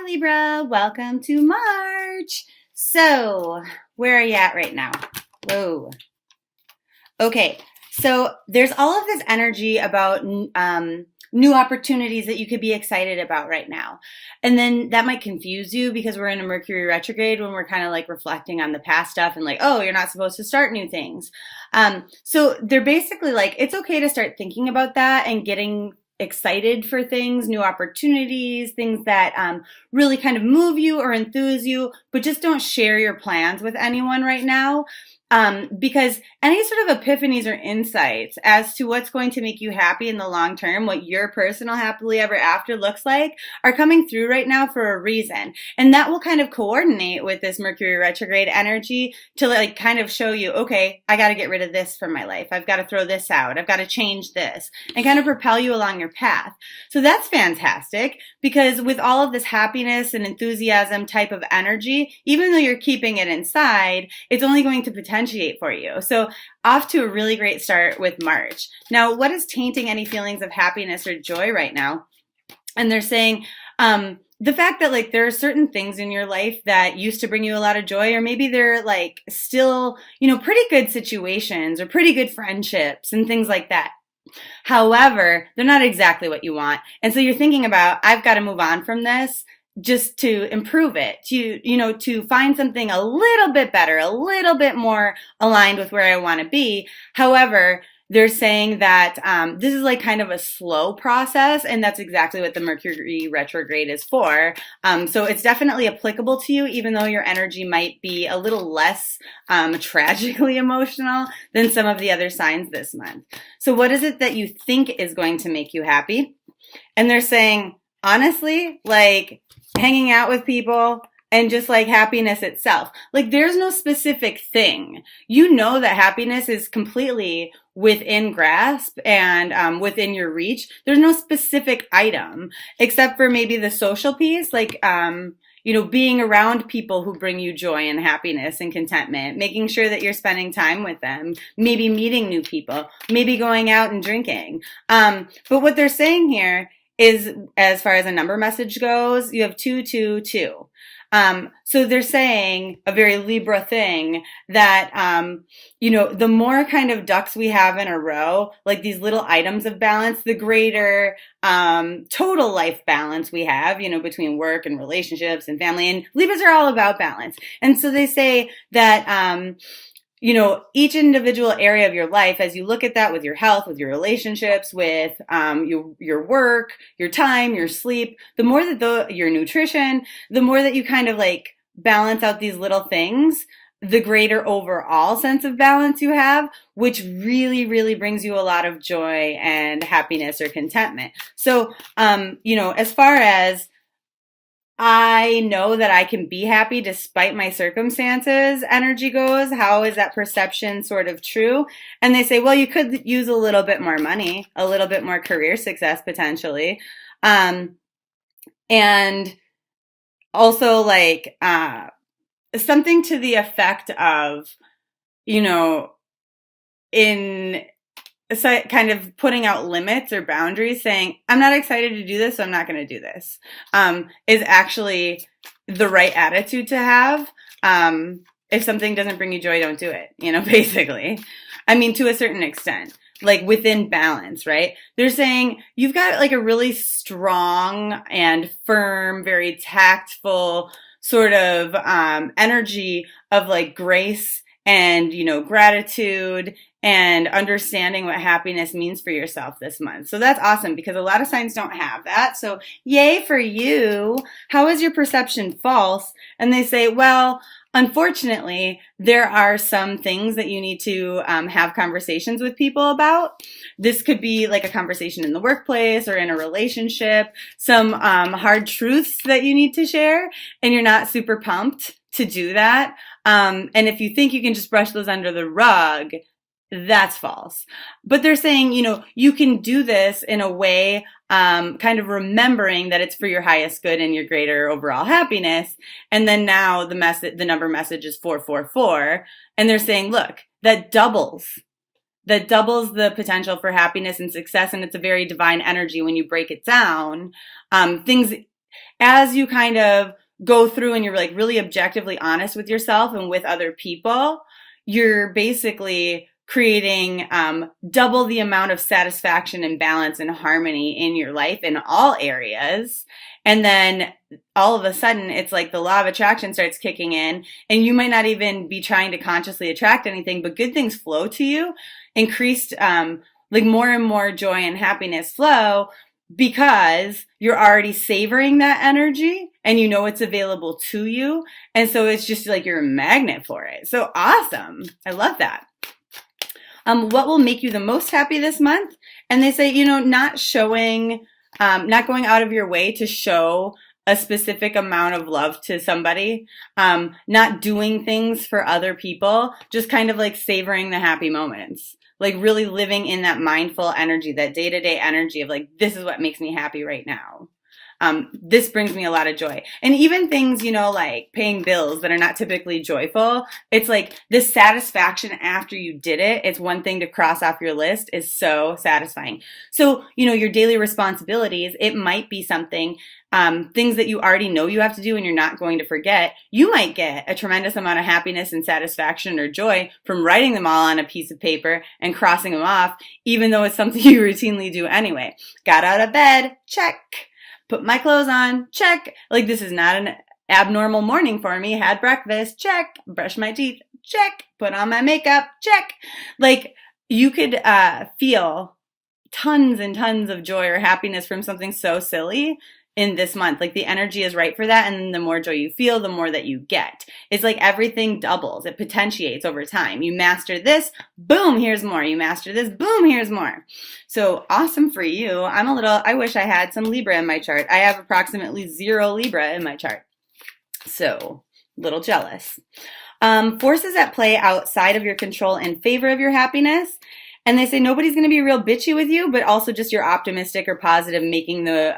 Hi Libra, welcome to March. So, where are you at right now? Whoa. Okay, so there's all of this energy about new opportunities that you could be excited about right now. And then that might confuse you because we're in a Mercury retrograde when we're kind of like reflecting on the past stuff and like, oh, you're not supposed to start new things. So they're basically like, it's okay to start thinking about that and getting excited for things, new opportunities, things that really kind of move you or enthuse you, but just don't share your plans with anyone right now. Because any sort of epiphanies or insights as to what's going to make you happy in the long term, what your personal happily ever after looks like, are coming through right now for a reason. And that will kind of coordinate with this Mercury retrograde energy to like kind of show you, okay, I got to get rid of this from my life. I've got to throw this out. I've got to change this and kind of propel you along your path. So that's fantastic because with all of this happiness and enthusiasm type of energy, even though you're keeping it inside, it's only going to potentiate for you. So off to a really great start with March. Now, what is tainting any feelings of happiness or joy right now? And they're saying, the fact that like there are certain things in your life that used to bring you a lot of joy, or maybe they're like still, pretty good situations or pretty good friendships and things like that. However, they're not exactly what you want. And so you're thinking about, I've got to move on from this just to improve it, to find something a little bit better, a little bit more aligned with where I want to be. However, they're saying that this is like kind of a slow process, and that's exactly what the Mercury retrograde is for. So it's definitely applicable to you, even though your energy might be a little less tragically emotional than some of the other signs this month. So what is it that you think is going to make you happy? And they're saying, honestly, like hanging out with people and just like happiness itself. Like there's no specific thing. You know that happiness is completely within grasp and within your reach. There's no specific item except for maybe the social piece, like being around people who bring you joy and happiness and contentment, making sure that you're spending time with them, maybe meeting new people, maybe going out and drinking. But what they're saying here is, as far as a number message goes, you have 222. So they're saying a very Libra thing that, the more kind of ducks we have in a row, like these little items of balance, the greater total life balance we have, between work and relationships and family. And Libras are all about balance. And so they say that, each individual area of your life, as you look at that with your health, with your relationships, with your work, your time, your sleep, the more that your nutrition, the more that you kind of like balance out these little things, the greater overall sense of balance you have, which really, really brings you a lot of joy and happiness or contentment. So, as far as I know that I can be happy despite my circumstances, energy goes, how is that perception sort of true? And they say, well, you could use a little bit more money, a little bit more career success potentially. And also like something to the effect of, in so kind of putting out limits or boundaries, saying, I'm not excited to do this, so I'm not going to do this, is actually the right attitude to have. If something doesn't bring you joy, don't do it, basically. I mean, to a certain extent, like within balance, right? They're saying you've got like a really strong and firm, very tactful sort of energy of like grace and, gratitude and understanding what happiness means for yourself this month. So that's awesome because a lot of signs don't have that. So yay for you. How is your perception false? And they say, well, unfortunately, there are some things that you need to have conversations with people about. This could be like a conversation in the workplace or in a relationship, some hard truths that you need to share, and you're not super pumped to do that. And if you think you can just brush those under the rug, that's false. But they're saying, you can do this in a way, kind of remembering that it's for your highest good and your greater overall happiness. And then now the number message is 444. And they're saying, look, that doubles the potential for happiness and success. And it's a very divine energy when you break it down. Things as you kind of go through and you're like really objectively honest with yourself and with other people, you're basically creating double the amount of satisfaction and balance and harmony in your life in all areas. And then all of a sudden, it's like the law of attraction starts kicking in, and you might not even be trying to consciously attract anything, but good things flow to you, increased like more and more joy and happiness flow, because you're already savoring that energy and you know it's available to you. And so it's just like you're a magnet for it. So awesome. I love that. What will make you the most happy this month? And they say, not showing, not going out of your way to show a specific amount of love to somebody, not doing things for other people, just kind of like savoring the happy moments. Like really living in that mindful energy, that day-to-day energy of like, this is what makes me happy right now. This brings me a lot of joy. And even things, like paying bills that are not typically joyful, it's like the satisfaction after you did it. It's one thing to cross off your list is so satisfying. So, your daily responsibilities, it might be something, things that you already know you have to do and you're not going to forget. You might get a tremendous amount of happiness and satisfaction or joy from writing them all on a piece of paper and crossing them off, even though it's something you routinely do anyway. Got out of bed, check. Put my clothes on, check. Like, this is not an abnormal morning for me. Had breakfast, check. Brush my teeth, check. Put on my makeup, check. Like, you could feel tons and tons of joy or happiness from something so silly in this month. Like, the energy is right for that, and the more joy you feel, the more that you get. It's like everything doubles. It potentiates over time. You master this, boom, here's more. You master this, boom, here's more. So awesome for you. I wish I had some Libra in my chart. I have approximately 0 Libra in my chart. So, a little jealous. Forces at play outside of your control in favor of your happiness. And they say nobody's going to be real bitchy with you, but also just you're optimistic or positive, making the,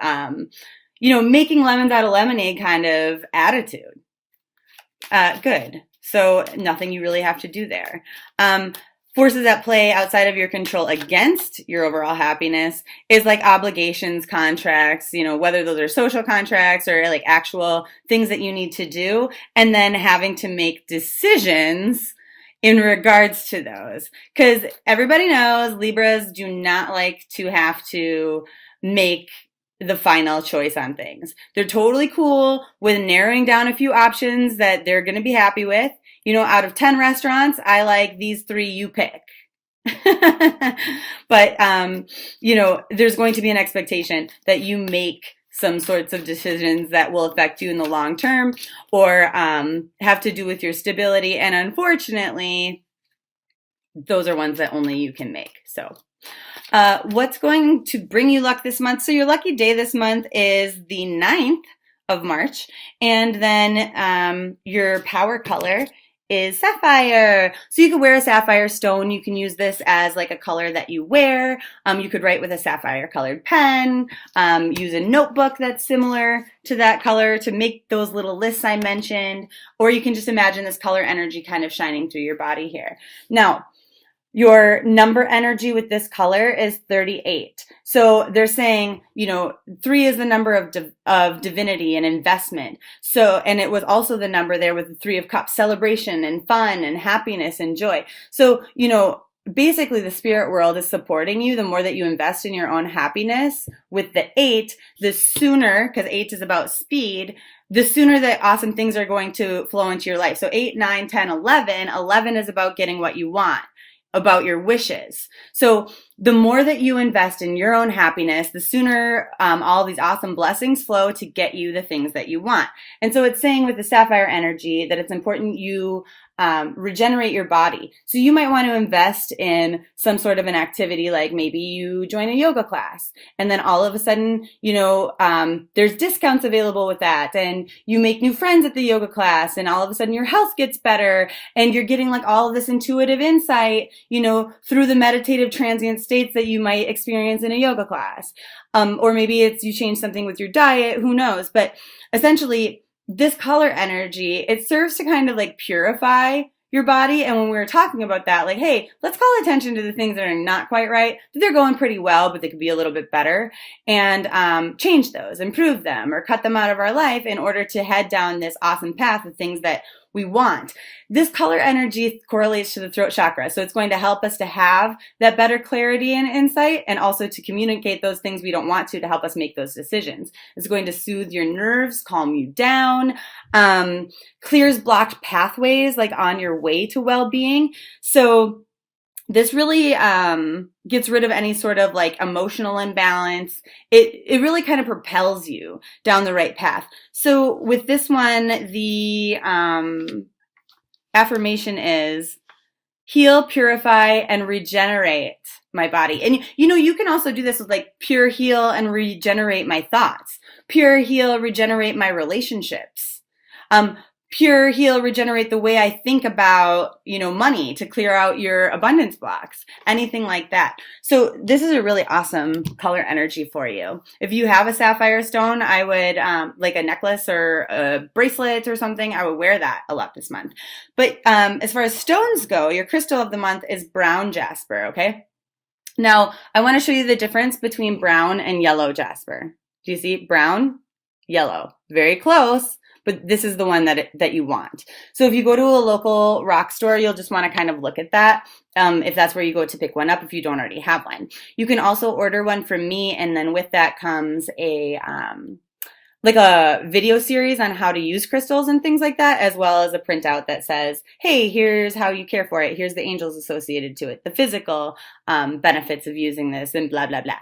making lemons out of lemonade kind of attitude. Good. So nothing you really have to do there. Forces at play outside of your control against your overall happiness is like obligations, contracts, whether those are social contracts or like actual things that you need to do, and then having to make decisions in regards to those. Because everybody knows Libras do not like to have to make the final choice on things. They're totally cool with narrowing down a few options that they're going to be happy with. Out of 10 restaurants, I like these 3, you pick. But, there's going to be an expectation that you make some sorts of decisions that will affect you in the long term or have to do with your stability. And unfortunately, those are ones that only you can make. So what's going to bring you luck this month? So your lucky day this month is the 9th of March. And then your power color is sapphire. So you could wear a sapphire stone. You can use this as like a color that you wear. You could write with a sapphire colored pen, use a notebook that's similar to that color to make those little lists I mentioned, or you can just imagine this color energy kind of shining through your body here. Now, your number energy with this color is 38. So they're saying, 3 is the number of divinity and investment. So, and it was also the number there with the 3 of cups, celebration and fun and happiness and joy. So, basically the spirit world is supporting you. The more that you invest in your own happiness with the 8, the sooner, because 8 is about speed, the sooner that awesome things are going to flow into your life. So 8, 9, 10, 11, 11 is about getting what you want, about your wishes. So the more that you invest in your own happiness, the sooner all these awesome blessings flow to get you the things that you want. And so it's saying with the sapphire energy that it's important you regenerate your body. So you might want to invest in some sort of an activity, like maybe you join a yoga class and then all of a sudden, there's discounts available with that, and you make new friends at the yoga class, and all of a sudden your health gets better and you're getting like all of this intuitive insight, through the meditative transient states that you might experience in a yoga class. Or maybe it's you change something with your diet, who knows? But essentially, this color energy, it serves to kind of like purify your body. And when we were talking about that, like, hey, let's call attention to the things that are not quite right, that they're going pretty well, but they could be a little bit better, and change those, improve them, or cut them out of our life in order to head down this awesome path of things that we want. This color energy correlates to the throat chakra. So it's going to help us to have that better clarity and insight, and also to communicate those things we don't want to help us make those decisions. It's going to soothe your nerves, calm you down, clears blocked pathways like on your way to well-being. So this really gets rid of any sort of like emotional imbalance. It really kind of propels you down the right path. So with this one, the affirmation is heal, purify, and regenerate my body. And you can also do this with like pure heal and regenerate my thoughts. Pure heal, regenerate my relationships. Pure heal, regenerate the way I think about, money, to clear out your abundance blocks, anything like that. So this is a really awesome color energy for you. If you have a sapphire stone, I would, like a necklace or a bracelet or something, I would wear that a lot this month. But as far as stones go, your crystal of the month is brown jasper, okay? Now, I want to show you the difference between brown and yellow jasper. Do you see? Brown, yellow. Very close. But this is the one that you want. So if you go to a local rock store, you'll just want to kind of look at that, if that's where you go to pick one up, if you don't already have one. You can also order one from me, and then with that comes a like a video series on how to use crystals and things like that, as well as a printout that says, hey, here's how you care for it. Here's the angels associated to it, the physical benefits of using this, and blah, blah, blah.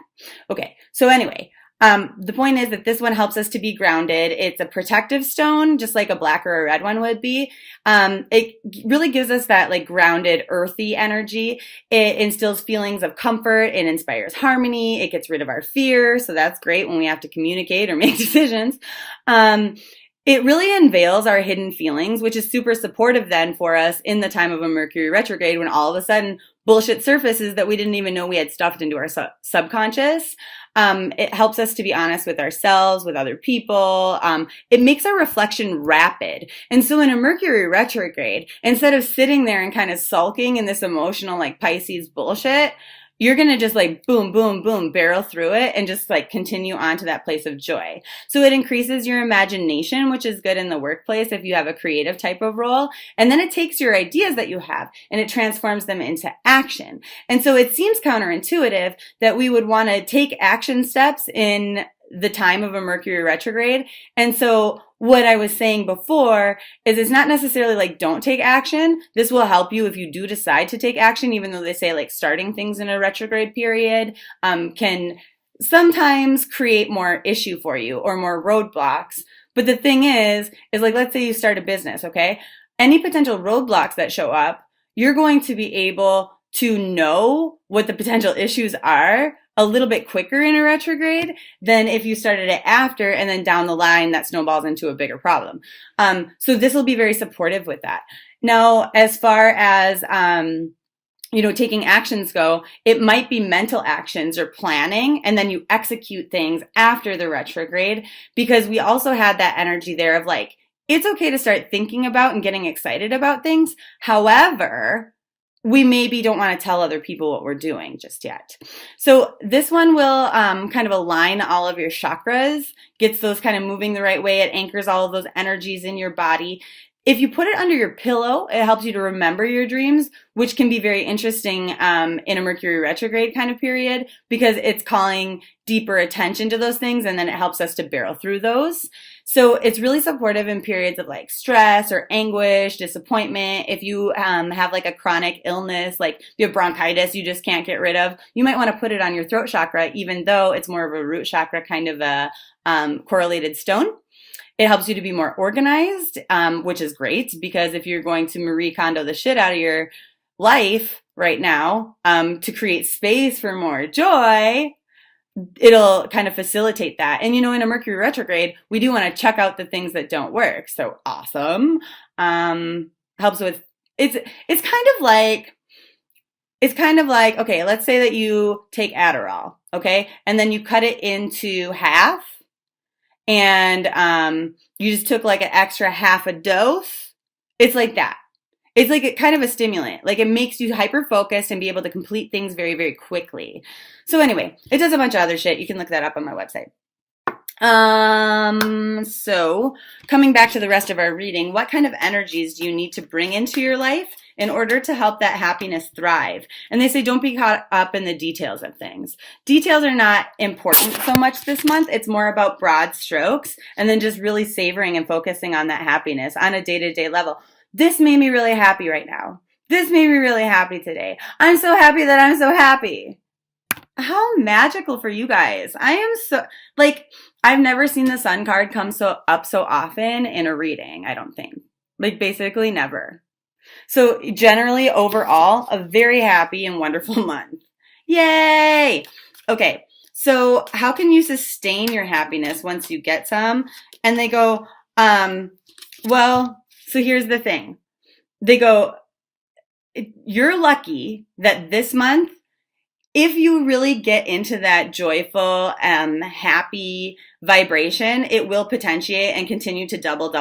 Okay, so anyway, the point is that this one helps us to be grounded. It's a protective stone, just like a black or a red one would be. It really gives us that like grounded, earthy energy. It instills feelings of comfort. It inspires harmony. It gets rid of our fear. So that's great when we have to communicate or make decisions. It really unveils our hidden feelings, which is super supportive then for us in the time of a Mercury retrograde, when all of a sudden bullshit surfaces that we didn't even know we had stuffed into our subconscious. It helps us to be honest with ourselves, with other people. It makes our reflection rapid. And so in a Mercury retrograde, instead of sitting there and kind of sulking in this emotional like Pisces bullshit, you're going to just like boom, boom, boom, barrel through it and just like continue on to that place of joy. So it increases your imagination, which is good in the workplace if you have a creative type of role. And then it takes your ideas that you have and it transforms them into action. And so it seems counterintuitive that we would want to take action steps in the time of a Mercury retrograde. And so what I was saying before is it's not necessarily like don't take action. This will help you if you do decide to take action, even though they say like starting things in a retrograde period can sometimes create more issue for you or more roadblocks. But the thing is like, let's say you start a business, okay? Any potential roadblocks that show up, you're going to be able to know what the potential issues are a little bit quicker in a retrograde than if you started it after and then down the line that snowballs into a bigger problem. So this will be very supportive with that. Now, as far as, taking actions go, it might be mental actions or planning, and then you execute things after the retrograde, because we also had that energy there of like, it's okay to start thinking about and getting excited about things. However, we maybe don't want to tell other people what we're doing just yet. So this one will kind of align all of your chakras, gets those kind of moving the right way. It anchors all of those energies in your body. If you put it under your pillow, it helps you to remember your dreams, which can be very interesting in a Mercury retrograde kind of period, because it's calling deeper attention to those things, and then it helps us to barrel through those. So it's really supportive in periods of like stress or anguish, disappointment. If you have like a chronic illness, like you have bronchitis you just can't get rid of, you might want to put it on your throat chakra, even though it's more of a root chakra kind of a correlated stone. It helps you to be more organized, which is great, because if you're going to Marie Kondo the shit out of your life right now to create space for more joy, it'll kind of facilitate that. And in a Mercury retrograde, we do want to check out the things that don't work. So awesome. Helps with it's kind of like, okay, let's say that you take Adderall, okay, and then you cut it into half. And you just took like an extra half a dose. It's like that. It's like a kind of a stimulant. Like it makes you hyper focused and be able to complete things very, very quickly. So anyway, it does a bunch of other shit. You can look that up on my website. So coming back to the rest of our reading, what kind of energies do you need to bring into your life in order to help that happiness thrive? And they say, don't be caught up in the details of things. Details are not important so much this month. It's more about broad strokes and then just really savoring and focusing on that happiness on a day-to-day level. This made me really happy right now. This made me really happy today. I'm so happy that I'm so happy. How magical for you guys. I am so, like, I've never seen the sun card come up so often in a reading, I don't think. Like, basically never. So generally, overall, a very happy and wonderful month. Yay! Okay, so how can you sustain your happiness once you get some? And they go, well, so here's the thing. They go, you're lucky that this month, if you really get into that joyful, happy vibration, it will potentiate and continue to double.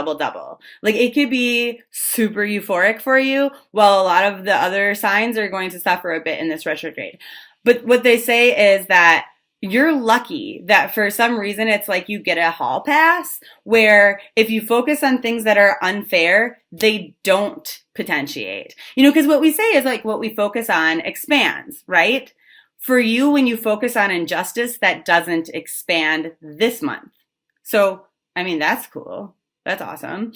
Like it could be super euphoric for you, while a lot of the other signs are going to suffer a bit in this retrograde. But what they say is that you're lucky that for some reason it's like you get a hall pass where if you focus on things that are unfair, they don't potentiate. You know, because what we say is like what we focus on expands, right? For you, when you focus on injustice, that doesn't expand this month. So, I mean, that's cool. That's awesome.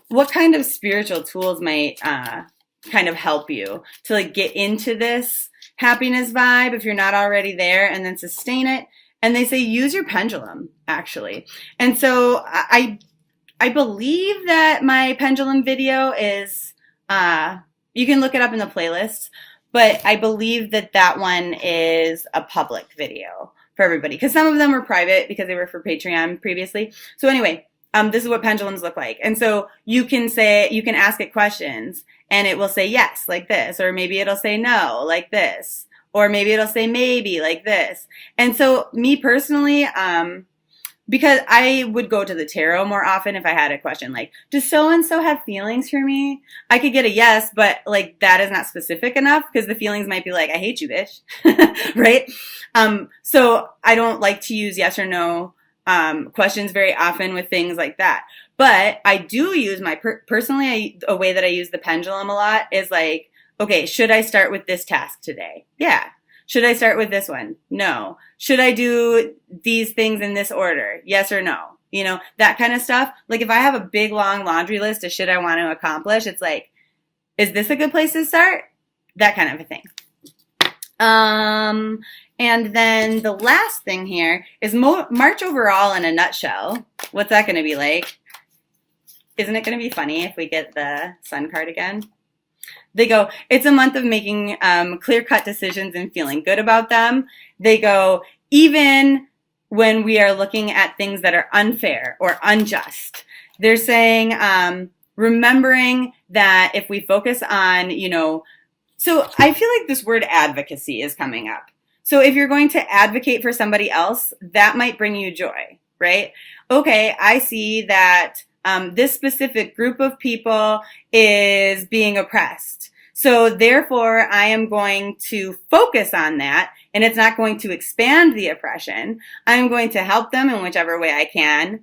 What kind of spiritual tools might kind of help you to like get into this happiness vibe if you're not already there and then sustain it? And they say use your pendulum, actually. And so I believe that my pendulum video is, you can look it up in the playlists. But I believe that one is a public video for everybody. Because some of them were private because they were for Patreon previously. So anyway, this is what pendulums look like. And so you can ask it questions and it will say yes, like this. Or maybe it'll say no, like this. Or maybe it'll say maybe, like this. And so me personally, because I would go to the tarot more often if I had a question like, does so-and-so have feelings for me? I could get a yes, but like that is not specific enough because the feelings might be like, I hate you, bitch. Right? So I don't like to use yes or no questions very often with things like that. But I do use my, personally, a way that I use the pendulum a lot is like, okay, should I start with this task today? Yeah. Should I start with this one? No. Should I do these things in this order? Yes or no? You know, that kind of stuff. Like if I have a big long laundry list of shit I want to accomplish, it's like, is this a good place to start? That kind of a thing. And then the last thing here is March overall in a nutshell. What's that going to be like? Isn't it going to be funny if we get the sun card again? They go, it's a month of making clear-cut decisions and feeling good about them. They go, even when we are looking at things that are unfair or unjust. They're saying, remembering that if we focus on, you know, so I feel like this word advocacy is coming up. So if you're going to advocate for somebody else, that might bring you joy, right? Okay, I see that this specific group of people is being oppressed. So therefore, I am going to focus on that, and it's not going to expand the oppression. I'm going to help them in whichever way I can,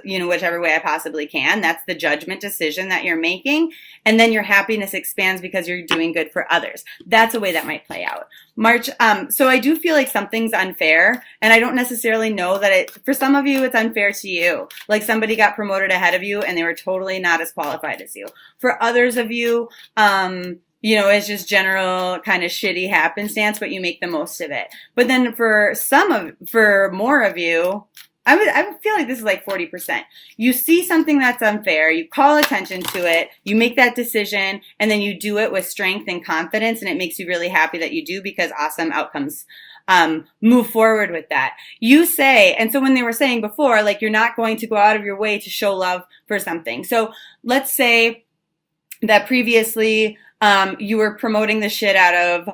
whichever way I possibly can. That's the judgment decision that you're making. And then your happiness expands because you're doing good for others. That's a way that might play out. March, so I do feel like something's unfair, and I don't necessarily know that for some of you, it's unfair to you. Like somebody got promoted ahead of you and they were totally not as qualified as you. For others of you, you know, it's just general kind of shitty happenstance, but you make the most of it. But then for more of you, I feel like this is like 40%. You see something that's unfair, you call attention to it, you make that decision, and then you do it with strength and confidence, and it makes you really happy that you do because awesome outcomes move forward with that. You say, and so when they were saying before, like you're not going to go out of your way to show love for something. So let's say that previously you were promoting the shit out of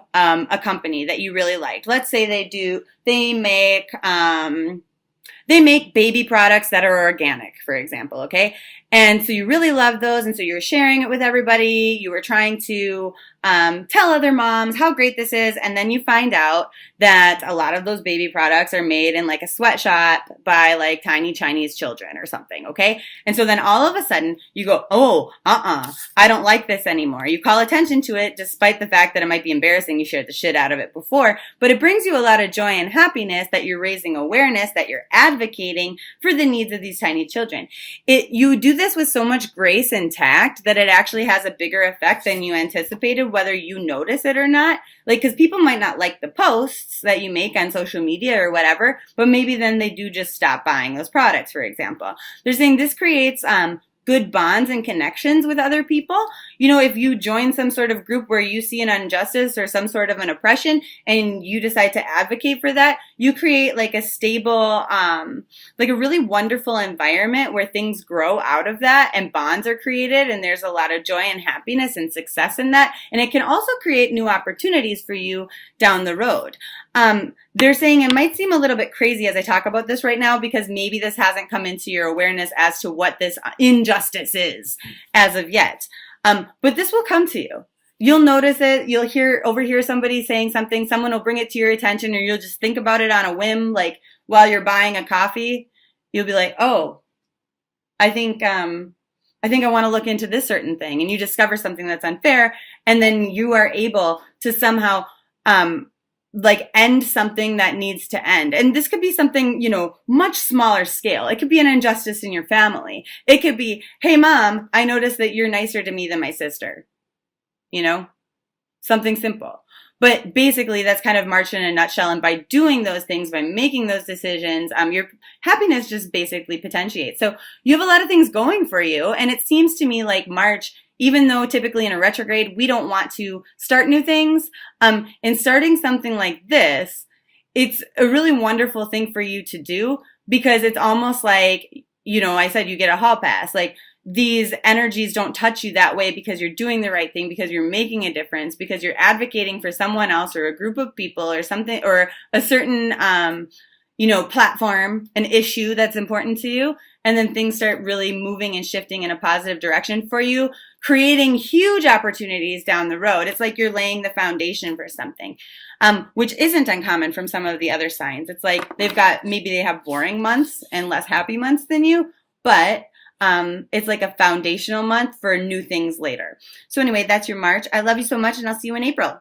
they make baby products that are organic, for example, okay? And so you really love those, and so you're sharing it with everybody. You were trying to tell other moms how great this is, and then you find out that a lot of those baby products are made in like a sweatshop by like tiny Chinese children or something, okay? And so then all of a sudden you go, oh, I don't like this anymore. You call attention to it despite the fact that it might be embarrassing. You shared the shit out of it before, but it brings you a lot of joy and happiness that you're raising awareness, that you're advocating for the needs of these tiny children. You do this with so much grace and tact that it actually has a bigger effect than you anticipated, whether you notice it or not. Like, because people might not like the posts that you make on social media or whatever, but maybe then they do just stop buying those products, for example. They're saying this creates good bonds and connections with other people. You know, if you join some sort of group where you see an injustice or some sort of an oppression and you decide to advocate for that, you create like a stable, like a really wonderful environment where things grow out of that and bonds are created, and there's a lot of joy and happiness and success in that. And it can also create new opportunities for you down the road. They're saying it might seem a little bit crazy as I talk about this right now, because maybe this hasn't come into your awareness as to what this injustice is as of yet. But this will come to you. You'll notice it. You'll overhear somebody saying something. Someone will bring it to your attention, or you'll just think about it on a whim, like while you're buying a coffee. You'll be like, oh, I think I want to look into this certain thing. And you discover something that's unfair. And then you are able to somehow, like end something that needs to end. And this could be something, you know, much smaller scale. It could be an injustice in your family. It could be, hey mom, I noticed that you're nicer to me than my sister. You know, something simple. But basically that's kind of March in a nutshell. And by doing those things, by making those decisions, your happiness just basically potentiates. So you have a lot of things going for you. And it seems to me like March, even though typically in a retrograde, we don't want to start new things, in starting something like this, it's a really wonderful thing for you to do, because it's almost like, you know, I said you get a hall pass. Like, these energies don't touch you that way because you're doing the right thing, because you're making a difference, because you're advocating for someone else or a group of people or something, or a certain, you know, platform, an issue that's important to you. And then things start really moving and shifting in a positive direction for you, creating huge opportunities down the road. It's like you're laying the foundation for something, which isn't uncommon from some of the other signs. It's like maybe they have boring months and less happy months than you, but it's like a foundational month for new things later. So anyway, that's your March. I love you so much, and I'll see you in April.